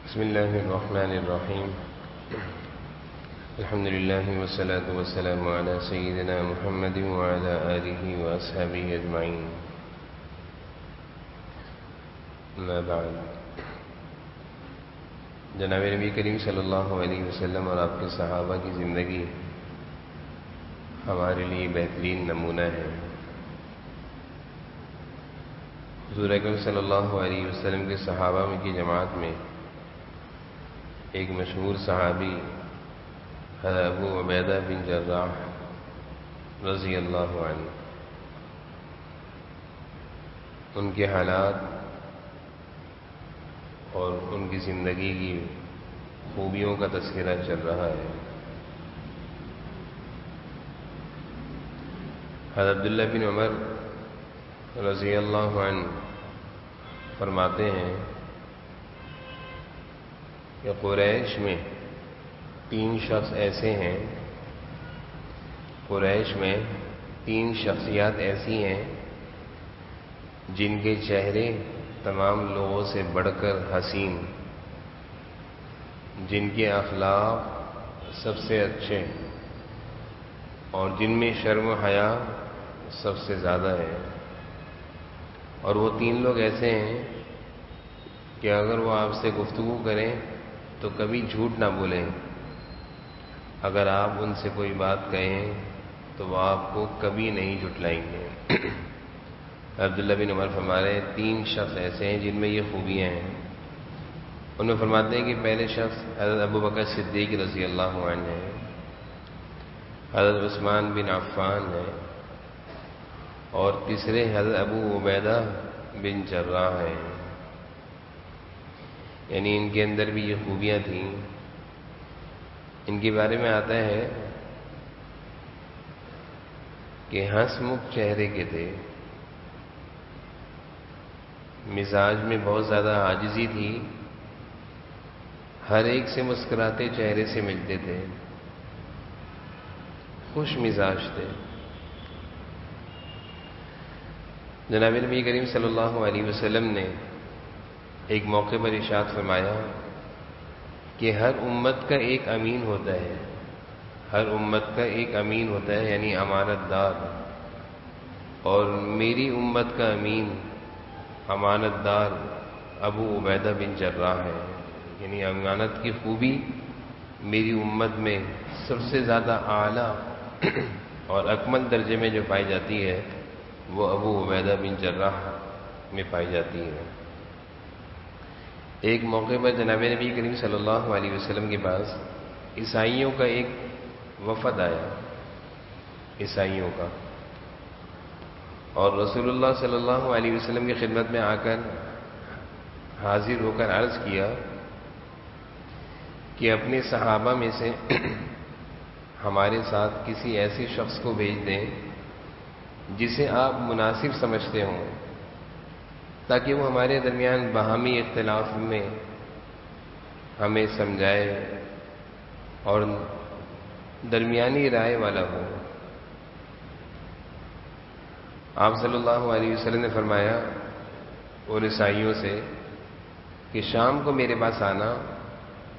بسم الله الرحمن الرحيم. الحمد لله والصلاة والسلام على سيدنا محمد وعلى آله وأصحابه أجمعين. أما بعد، جناب نبی کریم صلی اللہ علیہ وسلم اور آپ کے صحابہ کی زندگی ہمارے لیے بہترین نمونہ ہے. حضور اکرم صلی اللہ علیہ وسلم کے صحابہ میں کی جماعت میں ایک مشہور صحابی حضرت ابو عبیدہ بن جراح رضی اللہ عنہ، ان کے حالات اور ان کی زندگی کی خوبیوں کا تذکرہ چل رہا ہے. حضرت عبداللہ بن عمر رضی اللہ عنہ فرماتے ہیں کہ قریش میں 3 شخص ایسے ہیں، قریش میں 3 شخصیات ایسی ہیں جن کے چہرے تمام لوگوں سے بڑھ کر حسین، جن کے اخلاق سب سے اچھے اور جن میں شرم و حیا سب سے زیادہ ہے. اور وہ 3 لوگ ایسے ہیں کہ اگر وہ آپ سے گفتگو کریں تو کبھی جھوٹ نہ بولیں، اگر آپ ان سے کوئی بات کہیں تو وہ آپ کو کبھی نہیں جھٹلائیں گے. عبداللہ بن عمر فرماتے ہیں 3 شخص ایسے ہیں جن میں یہ خوبیاں ہیں. ان میں فرماتے ہیں کہ پہلے شخص حضرت ابو بکر صدیق رضی اللہ عنہ ہے، حضرت عثمان بن عفان ہے، اور تیسرے حضرت ابو عبیدہ بن جراح ہیں. یعنی ان کے اندر بھی یہ خوبیاں تھیں. ان کے بارے میں آتا ہے کہ ہنس مکھ چہرے کے تھے، مزاج میں بہت زیادہ عاجزی تھی، ہر ایک سے مسکراتے چہرے سے ملتے تھے، خوش مزاج تھے. جناب نبی کریم صلی اللہ علیہ وسلم نے ایک موقع پر ارشاد فرمایا کہ ہر امت کا ایک امین ہوتا ہے، ہر امت کا ایک امین ہوتا ہے، یعنی امانت دار، اور میری امت کا امین امانت دار ابو عبیدہ بن جراح ہے. یعنی امانت کی خوبی میری امت میں سب سے زیادہ اعلیٰ اور اکمل درجے میں جو پائی جاتی ہے وہ ابو عبیدہ بن جراح میں پائی جاتی ہے. ایک موقع پر جناب نبی کریم صلی اللہ علیہ وسلم کے پاس عیسائیوں کا ایک وفد آیا، عیسائیوں کا، اور رسول اللہ صلی اللہ علیہ وسلم کی خدمت میں آ کر حاضر ہو کر عرض کیا کہ اپنے صحابہ میں سے ہمارے ساتھ کسی ایسے شخص کو بھیج دیں جسے آپ مناسب سمجھتے ہوں، تاکہ وہ ہمارے درمیان باہمی اختلاف میں ہمیں سمجھائے اور درمیانی رائے والا ہو. آپ صلی اللہ علیہ وسلم نے فرمایا اور عیسائیوں سے کہ شام کو میرے پاس آنا،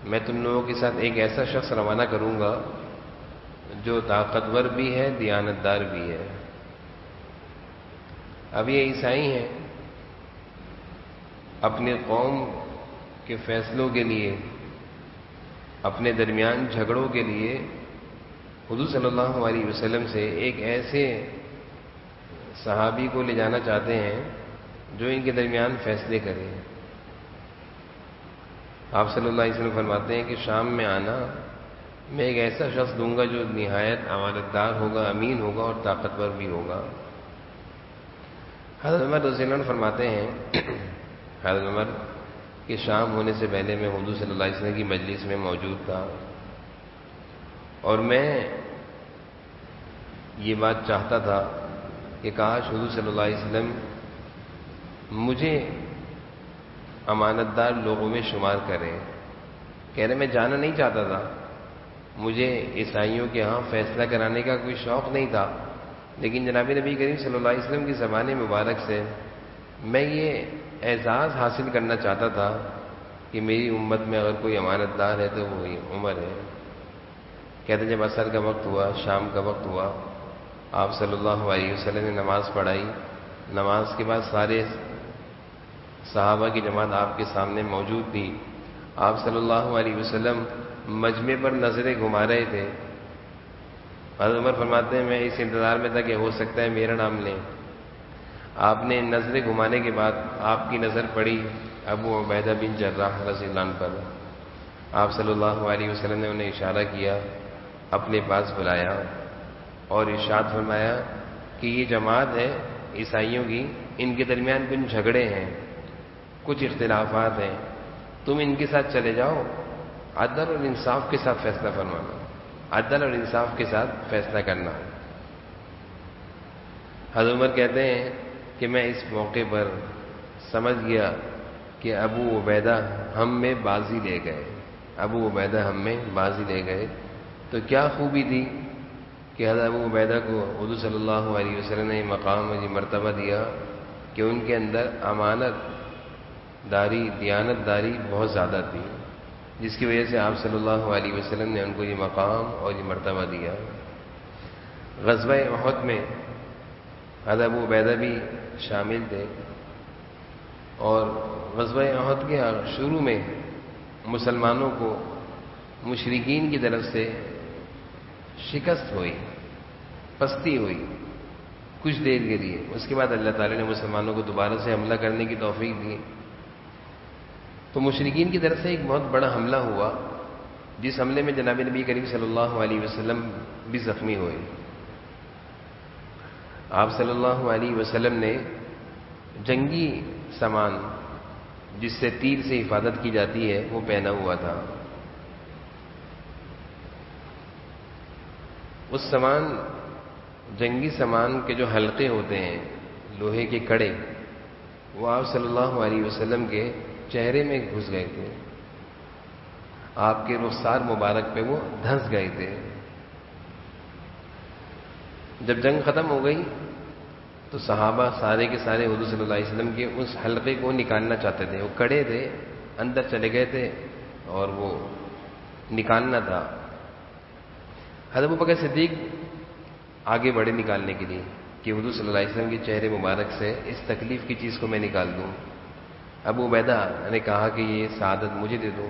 میں تم لوگوں کے ساتھ ایک ایسا شخص روانہ کروں گا جو طاقتور بھی ہے، دیانتدار بھی ہے. اب یہ عیسائی ہیں، اپنے قوم کے فیصلوں کے لیے، اپنے درمیان جھگڑوں کے لیے حضور صلی اللہ علیہ وسلم سے ایک ایسے صحابی کو لے جانا چاہتے ہیں جو ان کے درمیان فیصلے کرے. آپ صلی اللہ علیہ وسلم فرماتے ہیں کہ شام میں آنا، میں ایک ایسا شخص دوں گا جو نہایت امانت دار ہوگا، امین ہوگا اور طاقتور بھی ہوگا. حضرت عمر رضی اللہ عنہ فرماتے ہیں حضرت عمر کہ شام ہونے سے پہلے میں حضور صلی اللہ علیہ وسلم کی مجلس میں موجود تھا، اور میں یہ بات چاہتا تھا کہ کاش حضور صلی اللہ علیہ وسلم مجھے امانت دار لوگوں میں شمار کریں. کہہ رہے میں جانا نہیں چاہتا تھا، مجھے عیسائیوں کے ہاں فیصلہ کرانے کا کوئی شوق نہیں تھا، لیکن جناب نبی کریم صلی اللہ علیہ وسلم کی زبان مبارک سے میں یہ اعزاز حاصل کرنا چاہتا تھا کہ میری امت میں اگر کوئی امانت دار ہے تو وہی عمر ہے۔ کہتے جب عصر کا وقت ہوا، شام کا وقت ہوا، آپ صلی اللہ علیہ وسلم نے نماز پڑھائی۔ نماز کے بعد سارے صحابہ کی جماعت آپ کے سامنے موجود تھی۔ آپ صلی اللہ علیہ وسلم مجمع پر نظریں گھما رہے تھے۔ حضرت عمر فرماتے ہیں میں اس انتظار میں تھا کہ ہو سکتا ہے میرا نام لیں۔ آپ نے نظریں گھمانے کے بعد آپ کی نظر پڑی ابو عبیدہ بن جراح رضی اللہ عنہ پر۔ آپ صلی اللہ علیہ وسلم نے انہیں اشارہ کیا، اپنے پاس بلایا اور ارشاد فرمایا کہ یہ جماعت ہے عیسائیوں کی، ان کے درمیان کچھ جھگڑے ہیں، کچھ اختلافات ہیں، تم ان کے ساتھ چلے جاؤ، عدل اور انصاف کے ساتھ فیصلہ فرمانا، عدل اور انصاف کے ساتھ فیصلہ کرنا۔ حضرت عمر کہتے ہیں کہ میں اس موقع پر سمجھ گیا کہ ابو عبیدہ ہم میں بازی لے گئے، ابو عبیدہ ہم میں بازی لے گئے۔ تو کیا خوبی تھی کہ حضرت ابو عبیدہ کو حضور صلی اللہ علیہ وسلم نے مقام اور یہ مرتبہ دیا کہ ان کے اندر امانت داری، دیانت داری بہت زیادہ تھی، جس کی وجہ سے آپ صلی اللہ علیہ وسلم نے ان کو یہ مقام اور یہ مرتبہ دیا۔ غزوہ احد میں حضرت ابو عبیدہ بھی شامل تھے، اور غزوہ احد کے شروع میں مسلمانوں کو مشرکین کی طرف سے شکست ہوئی، پستی ہوئی کچھ دیر کے لیے۔ اس کے بعد اللہ تعالی نے مسلمانوں کو دوبارہ سے حملہ کرنے کی توفیق دی۔ تو مشرکین کی طرف سے ایک بہت بڑا حملہ ہوا، جس حملے میں جناب نبی کریم صلی اللہ علیہ وسلم بھی زخمی ہوئے۔ آپ صلی اللہ علیہ وسلم نے جنگی سامان جس سے تیر سے حفاظت کی جاتی ہے وہ پہنا ہوا تھا۔ اس سامان، جنگی سامان کے جو حلقے ہوتے ہیں، لوہے کے کڑے، وہ آپ صلی اللہ علیہ وسلم کے چہرے میں گھس گئے تھے، آپ کے رخسار مبارک پہ وہ دھنس گئے تھے۔ جب جنگ ختم ہو گئی تو صحابہ سارے کے سارے حضور صلی اللہ علیہ وسلم کے اس حلقے کو نکالنا چاہتے تھے، وہ کڑے تھے، اندر چلے گئے تھے اور وہ نکالنا تھا۔ حضرت ابوبکر صدیق آگے بڑھے نکالنے کے لیے کہ حضور صلی اللہ علیہ وسلم کے چہرے مبارک سے اس تکلیف کی چیز کو میں نکال دوں۔ ابو عبیدہ نے کہا کہ یہ سعادت مجھے دے دو،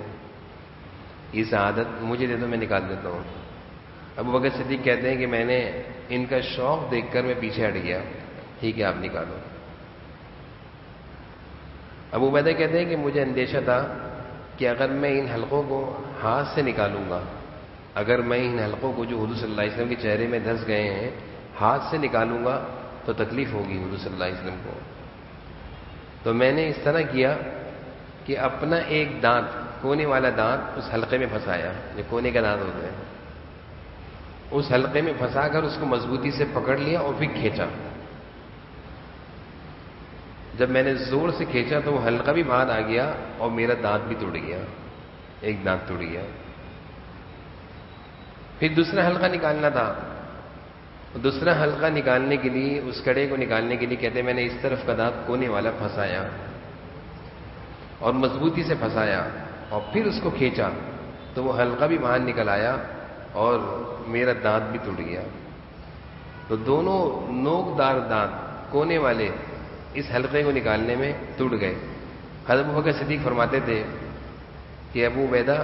یہ سعادت مجھے دے دو، میں نکال دیتا ہوں۔ ابوبکر صدیق کہتے ہیں کہ میں نے ان کا شوق دیکھ کر میں پیچھے ہٹ گیا، ٹھیک ہے آپ نکالو۔ ابو عبیدہ کہتے ہیں کہ مجھے اندیشہ تھا کہ اگر میں ان حلقوں کو ہاتھ سے نکالوں گا، اگر میں ان حلقوں کو جو حضور صلی اللہ علیہ وسلم کے چہرے میں دھنس گئے ہیں ہاتھ سے نکالوں گا تو تکلیف ہوگی حضور صلی اللہ علیہ وسلم کو۔ تو میں نے اس طرح کیا کہ اپنا ایک دانت، کونے والا دانت اس حلقے میں پھنسایا، جو کونے کا دانت ہوتا ہے، اس حلقے میں پھنسا کر اس کو مضبوطی سے پکڑ لیا اور پھر کھینچا۔ جب میں نے زور سے کھینچا تو وہ حلقہ بھی باہر آ گیا اور میرا دانت بھی ٹوٹ گیا، ایک دانت ٹوٹ گیا۔ پھر دوسرا حلقہ نکالنا تھا، دوسرا حلقہ نکالنے کے لیے، اس کڑے کو نکالنے کے لیے کہتے ہیں میں نے اس طرف کا دانت کونے والا پھنسایا اور مضبوطی سے پھنسایا اور پھر اس کو کھینچا تو وہ حلقہ بھی باہر نکل آیا اور میرا دانت بھی ٹوٹ گیا۔ تو دونوں نوک دار دانت کونے والے اس حلقے کو نکالنے میں ٹوٹ گئے۔ حضرت ابوبکر صدیق فرماتے تھے کہ ابو عبیدہ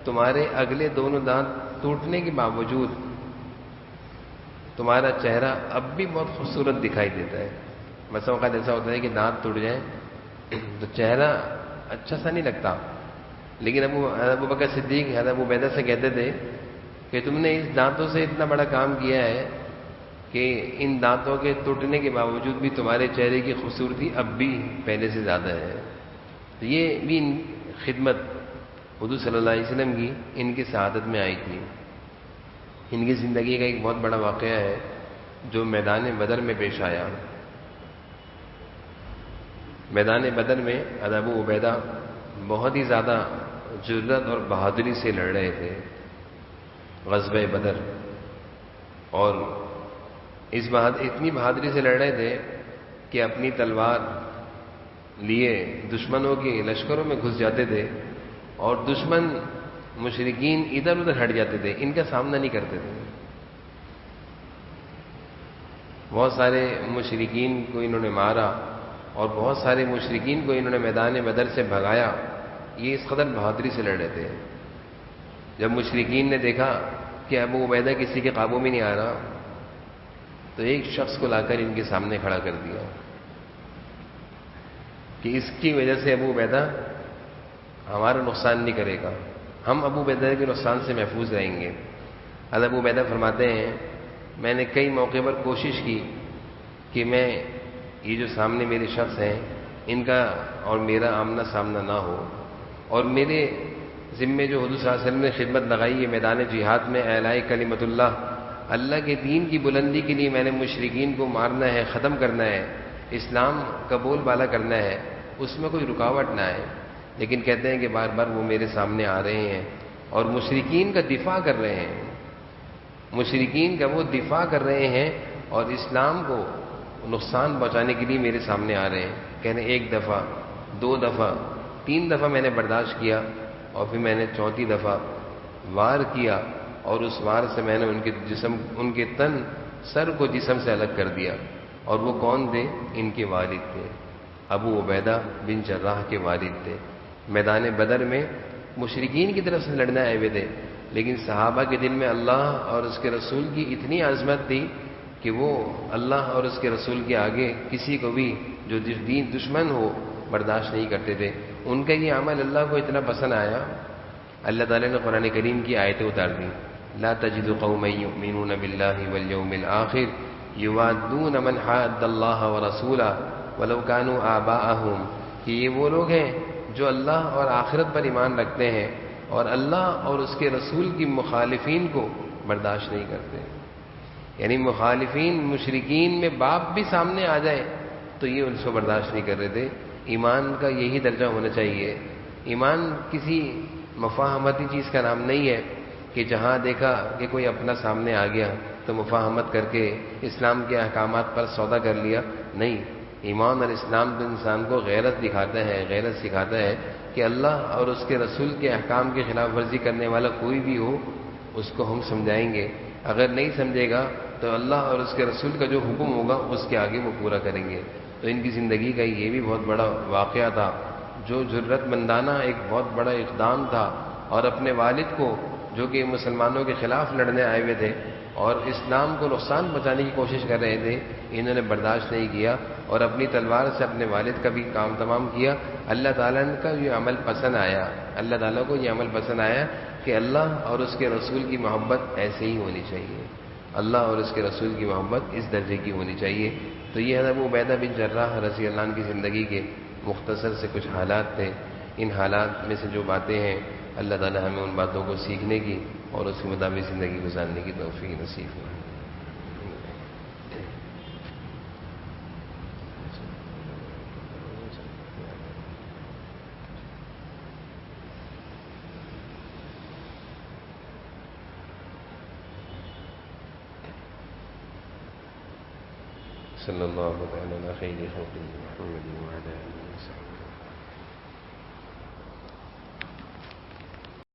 تمہارے اگلے دونوں دانت ٹوٹنے کے باوجود تمہارا چہرہ اب بھی بہت خوبصورت دکھائی دیتا ہے۔ مثلا اوقات ایسا ہوتا ہے کہ دانت ٹوٹ جائیں تو چہرہ اچھا سا نہیں لگتا، لیکن ابوبکر صدیق حضرت ابو عبیدہ سے کہتے تھے کہ تم نے اس دانتوں سے اتنا بڑا کام کیا ہے کہ ان دانتوں کے ٹوٹنے کے باوجود بھی تمہارے چہرے کی خوبصورتی اب بھی پہلے سے زیادہ ہے۔ تو یہ بھی خدمت حضور صلی اللہ علیہ وسلم کی ان کی سعادت میں آئی تھی۔ ان کی زندگی کا ایک بہت بڑا واقعہ ہے جو میدان بدر میں پیش آیا۔ میدان بدر میں ابو عبیدہ بہت ہی زیادہ جرأت اور بہادری سے لڑ رہے تھے غزوہ بدر، اور اتنی بہادری سے لڑ رہے تھے کہ اپنی تلوار لیے دشمنوں کے لشکروں میں گھس جاتے تھے اور دشمن مشرکین ادھر ادھر ہٹ جاتے تھے، ان کا سامنا نہیں کرتے تھے۔ بہت سارے مشرکین کو انہوں نے مارا اور بہت سارے مشرکین کو انہوں نے میدان بدر سے بھگایا۔ یہ اس قدر بہادری سے لڑے تھے۔ جب مشرکین نے دیکھا کہ ابو عبیدہ کسی کے قابو میں نہیں آ رہا تو ایک شخص کو لا کر ان کے سامنے کھڑا کر دیا کہ اس کی وجہ سے ابو عبیدہ ہمارا نقصان نہیں کرے گا، ہم ابو عبیدہ کے نقصان سے محفوظ رہیں گے۔ حضرت ابو عبیدہ فرماتے ہیں میں نے کئی موقع پر کوشش کی کہ میں یہ جو سامنے میرے شخص ہیں ان کا اور میرا آمنا سامنا نہ ہو، اور میرے ذمے جو حضور صلی اللہ علیہ وسلم نے خدمت لگائی ہے میدان جہاد میں اعلاء کلمت اللہ کے دین کی بلندی کے لیے میں نے مشرکین کو مارنا ہے، ختم کرنا ہے، اسلام کا بول بالا کرنا ہے، اس میں کوئی رکاوٹ نہ آئے۔ لیکن کہتے ہیں کہ بار بار وہ میرے سامنے آ رہے ہیں اور مشرکین کا دفاع کر رہے ہیں، مشرکین کا وہ دفاع کر رہے ہیں اور اسلام کو نقصان پہنچانے کے لیے میرے سامنے آ رہے ہیں۔ کہنے ایک دفعہ، دو دفعہ، تین دفعہ میں نے برداشت کیا اور پھر میں نے چوتھی دفعہ وار کیا اور اس وار سے میں نے ان کے تن سر کو جسم سے الگ کر دیا۔ اور وہ کون تھے؟ ان کے والد تھے، ابو عبیدہ بن جراح کے والد تھے۔ میدان بدر میں مشرکین کی طرف سے لڑنے آئے ہوئے تھے، لیکن صحابہ کے دل میں اللہ اور اس کے رسول کی اتنی عظمت تھی کہ وہ اللہ اور اس کے رسول کے آگے کسی کو بھی جو دشمن ہو برداشت نہیں کرتے تھے۔ ان کا یہ عمل اللہ کو اتنا پسند آیا، اللہ تعالیٰ نے قرآن کریم کی آیتیں اتار دی، لا تجد قوما یؤمنون باللہ والیوم الآخر یوادون من حاد اللہ ورسولہ ولو كانوا آباءہم، کہ یہ وہ لوگ ہیں جو اللہ اور آخرت پر ایمان رکھتے ہیں اور اللہ اور اس کے رسول کی مخالفین کو برداشت نہیں کرتے۔ یعنی مخالفین مشرکین میں باپ بھی سامنے آ جائے تو یہ ان کو برداشت نہیں کر رہے تھے۔ ایمان کا یہی درجہ ہونا چاہیے۔ ایمان کسی مفاہمتی چیز کا نام نہیں ہے کہ جہاں دیکھا کہ کوئی اپنا سامنے آ گیا تو مفاہمت کر کے اسلام کے احکامات پر سودا کر لیا، نہیں۔ ایمان اور اسلام تو انسان کو غیرت دکھاتا ہے، غیرت سکھاتا ہے کہ اللہ اور اس کے رسول کے احکام کی خلاف ورزی کرنے والا کوئی بھی ہو اس کو ہم سمجھائیں گے، اگر نہیں سمجھے گا تو اللہ اور اس کے رسول کا جو حکم ہوگا اس کے آگے وہ پورا کریں گے۔ تو ان کی زندگی کا یہ بھی بہت بڑا واقعہ تھا، جو جرت مندانہ ایک بہت بڑا اقدام تھا، اور اپنے والد کو جو کہ مسلمانوں کے خلاف لڑنے آئے ہوئے تھے اور اسلام کو نقصان پہنچانے کی کوشش کر رہے تھے، انہوں نے برداشت نہیں کیا اور اپنی تلوار سے اپنے والد کا بھی کام تمام کیا۔ اللہ تعالیٰ کا یہ عمل پسند آیا، اللہ تعالیٰ کو یہ عمل پسند آیا کہ اللہ اور اس کے رسول کی محبت ایسے ہی ہونی چاہیے، اللہ اور اس کے رسول کی محبت اس درجے کی ہونی چاہیے۔ تو یہ حضرت ابو عبیدہ بن جراح رضی اللہ عنہ کی زندگی کے مختصر سے کچھ حالات تھے۔ ان حالات میں سے جو باتیں ہیں اللہ تعالیٰ ہمیں ان باتوں کو سیکھنے کی اور اس کے مطابق زندگی گزارنے کی توفیق نصیب فرمائے۔ صلی اللہ علیہ خیر خلق محمد وعلی آلہ وصحبہ۔